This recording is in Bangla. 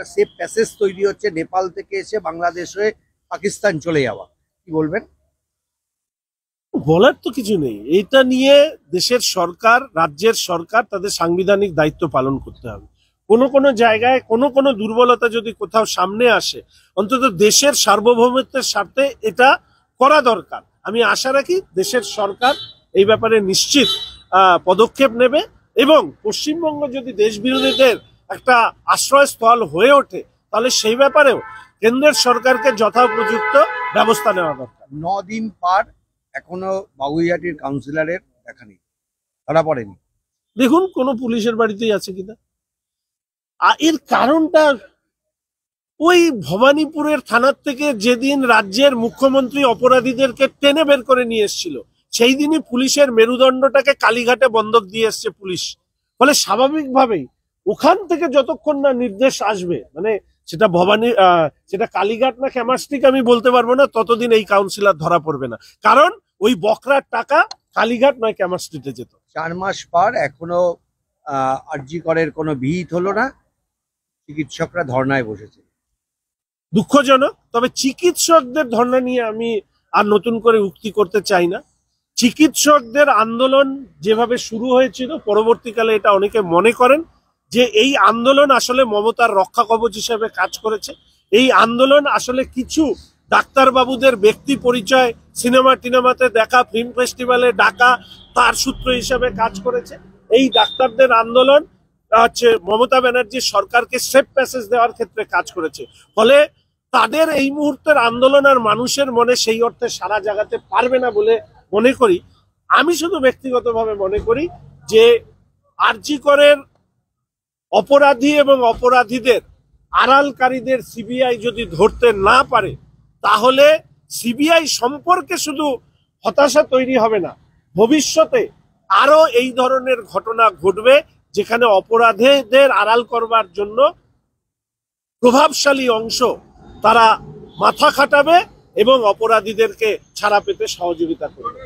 একটা সেফ প্যাসেজ তৈরি হচ্ছে নেপাল থেকে এসে বাংলাদেশ হয়ে পাকিস্তান চলে যাওয়া, কি বলবেন? বলার তো কিছু নেই। এটা নিয়ে দেশের সরকার, রাজ্যের সরকার তাদের সাংবিধানিক দায়িত্ব পালন করতে হবে। কোনো কোনো জায়গায় কোনো দুর্বলতা যদি কোথাও সামনে আসে, অন্তত দেশের সার্বভৌমত্বের স্বার্থে এটা করা দরকার। আমি আশা রাখি দেশের সরকার এই ব্যাপারে নিশ্চিত পদক্ষেপ নেবে এবং পশ্চিমবঙ্গ যদি দেশ বিরোধীদের একটা আশ্রয়স্থল হয়ে ওঠে তাহলে সেই ব্যাপারেও কেন্দ্রের সরকারকে যথোপযুক্ত ব্যবস্থা নেওয়া দরকার। 9 দিন পার এখনো বাগুইআটির কাউন্সিলরের দেখা নেই, ধরা পড়েনি। দেখুন কোনো পুলিশের বাড়িতেই আছে কিনা। এর কারণটা ওই ভবানীপুরের থানার থেকে যেদিন রাজ্যের মুখ্যমন্ত্রী অপরাধীদেরকে টেনে বের করে নিয়ে এসেছিল সেই দিনই পুলিশের মেরুদণ্ডটাকে কালীঘাটে বন্ধক দিয়ে এসছে পুলিশ। ফলে স্বাভাবিকভাবেই ওখান থেকে যতক্ষণ না নির্দেশ আসবে, মানে সেটা সেটা কালীঘাট না ক্যামাস্টিক আমি বলতে পারবো না, ততদিন এই কাউন্সিলর ধরা পড়বে না। কারণ ওই বকরার টাকা কালীঘাট নয় ক্যামাস্ট্রিটে যেত। 4 মাস পর এখনো আরজি করের কোনো বিহিত হলো না, চিকিৎসকরা ধর্নায় বসেছে। দুঃখজনক। তবে চিকিৎসকদের ধর্ণা নিয়ে আমি আর নতুন করে উক্তি করতে চাই না। চিকিৎসকদের আন্দোলন যেভাবে শুরু হয়েছিল, পরবর্তীকালে এটা অনেকে মনে করেন যে এই আন্দোলন আসলে মমতার রক্ষা কবচ হিসেবে কাজ করেছে। এই আন্দোলন আসলে কিছু ডাক্তারবাবুদের ব্যক্তি পরিচয়, সিনেমা টিনেমাতে দেখা, ফিল্ম ফেস্টিভ্যালে ডাকা, তার সূত্র হিসেবে কাজ করেছে। এই ডাক্তারদের আন্দোলন হচ্ছে মমতা ব্যানার্জির সরকারকে সেফ প্যাসেজ দেওয়ার ক্ষেত্রে কাজ করেছে। ফলে তাদের এই মুহূর্তের আন্দোলন আর মানুষের মনে সেই অর্থে সারা জাগাতে পারবে না বলে মনে করি। আমি শুধু ব্যক্তিগতভাবে মনে করি যে আরজি করের অপরাধী এবং অপরাধীদের আড়ালকারীদের সিবিআই যদি ধরতে না পারে তাহলে সিবিআই সম্পর্কে শুধু হতাশা তৈরি হবে না, ভবিষ্যতে আরো এই ধরনের ঘটনা ঘটবে যেখানে অপরাধীদের আড়াল করবার জন্য প্রভাবশালী অংশ তারা মাথা খাটাবে এবং অপরাধীদেরকে ছাড়া পেতে সহযোগিতা করবে।